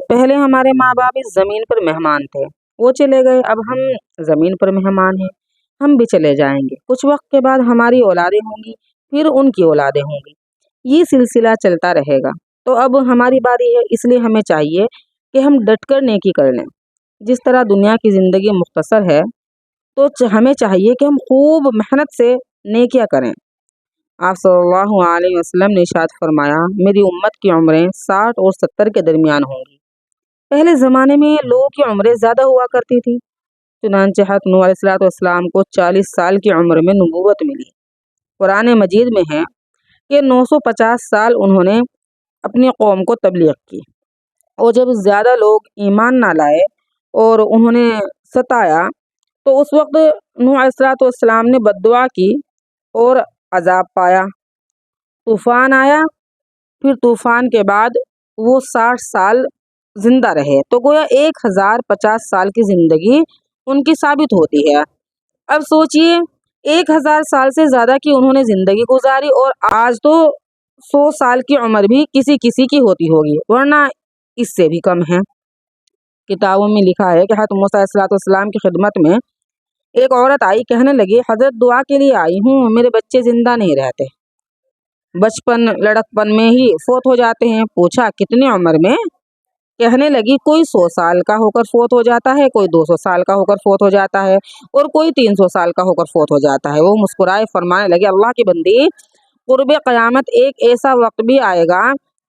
پہلے ہمارے ماں باپ اس زمین پر مہمان تھے، وہ چلے گئے، اب ہم زمین پر مہمان ہیں، ہم بھی چلے جائیں گے، کچھ وقت کے بعد ہماری اولادیں ہوں گی، پھر ان کی اولادیں ہوں گی، یہ سلسلہ چلتا رہے گا۔ تو اب ہماری باری ہے، اس لیے ہمیں چاہیے کہ ہم ڈٹ کر نیکی کر لیں۔ جس طرح دنیا کی زندگی مختصر ہے تو ہمیں چاہیے کہ ہم خوب محنت سے نیکیاں کریں۔ آپ صلی اللہ علیہ وسلم نے ارشاد فرمایا، میری امت کی عمریں 60 اور 70 کے درمیان ہوں گی۔ پہلے زمانے میں لوگوں کی عمریں زیادہ ہوا کرتی تھی، چنانچہ حضرت نوح علیہ السلام کو 40 سال کی عمر میں نبوت ملی۔ قرآن مجید میں ہے کہ 950 سال انہوں نے اپنی قوم کو تبلیغ کی، اور جب زیادہ لوگ ایمان نہ لائے اور انہوں نے ستایا تو اس وقت نوح علیہ السلام نے بد دعا کی اور عذاب پایا، طوفان آیا، پھر طوفان کے بعد وہ 60 سال زندہ رہے، تو گویا 1050 سال کی زندگی ان کی ثابت ہوتی ہے۔ اب سوچئے 1000 سال سے زیادہ کی انہوں نے زندگی گزاری، اور آج تو 100 سال کی عمر بھی کسی کسی کی ہوتی ہوگی، ورنہ اس سے بھی کم ہے۔ کتابوں میں لکھا ہے کہ حضرت موسیٰ علیہ السلام کی خدمت میں ایک عورت آئی، کہنے لگی، حضرت دعا کے لیے آئی ہوں، میرے بچے زندہ نہیں رہتے، بچپن لڑکپن میں ہی فوت ہو جاتے ہیں۔ پوچھا کتنی عمر میں؟ کہنے لگی کوئی 100 سال کا ہو کر فوت ہو جاتا ہے، کوئی 200 سال کا ہو کر فوت ہو جاتا ہے، اور کوئی 300 سال کا ہو کر فوت ہو جاتا ہے۔ وہ مسکرائے، فرمانے لگے، اللہ کی بندی، قرب قیامت ایک ایسا وقت بھی آئے گا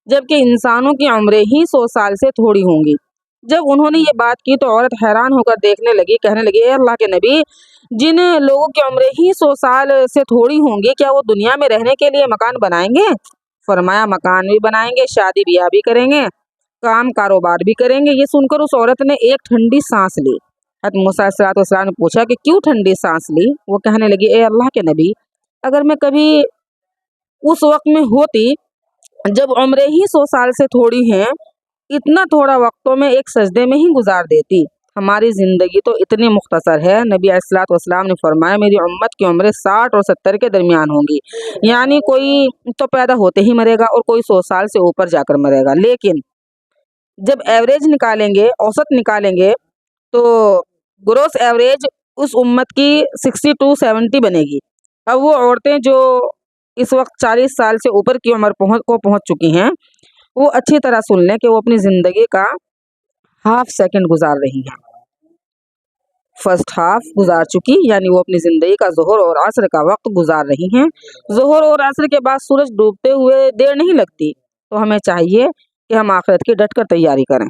جبکہ انسانوں کی عمریں ہی 100 سال سے تھوڑی ہوں گی۔ جب انہوں نے یہ بات کی تو عورت حیران ہو کر دیکھنے لگی، کہنے لگی، اے اللہ کے نبی، جن لوگوں کی عمریں ہی 100 سال سے تھوڑی ہوں گی، کیا وہ دنیا میں رہنے کے لیے مکان بنائیں گے؟ فرمایا مکان بھی بنائیں گے، شادی بیاہ بھی کریں گے، کام کاروبار بھی کریں گے۔ یہ سن کر اس عورت نے ایک ٹھنڈی سانس لی۔ حضرت موسیٰ علیہ السلام نے پوچھا کہ کیوں ٹھنڈی سانس لی؟ وہ کہنے لگی، اے اللہ کے نبی، اگر میں کبھی اس وقت میں ہوتی جب عمریں ہی 100 سال سے تھوڑی ہیں، اتنا تھوڑا وقت تو میں ایک سجدے میں ہی گزار دیتی۔ ہماری زندگی تو اتنی مختصر ہے۔ نبی علیہ السلام نے فرمایا، میری امت کی عمریں 60 اور 70 کے درمیان ہوں گی، یعنی کوئی تو پیدا ہوتے ہی مرے گا اور کوئی 100 سال سے اوپر جا کر مرے گا۔ لیکن جب ایوریج نکالیں گے، اوسط نکالیں گے، تو گروس ایوریج اس امت کی 60 to 70 بنے گی۔ اب وہ عورتیں جو اس وقت 40 سال سے اوپر کی عمر کو پہنچ چکی ہیں، وہ اچھی طرح سن لیں کہ وہ اپنی زندگی کا ½ سیکنڈ گزار رہی ہیں۔ فرسٹ ہاف گزار چکی، یعنی وہ اپنی زندگی کا ظہر اور عصر کا وقت گزار رہی ہیں۔ ظہر اور عصر کے بعد سورج ڈوبتے ہوئے دیر نہیں لگتی، تو ہمیں چاہیے کہ ہم آخرت کی ڈٹ کر تیاری کریں۔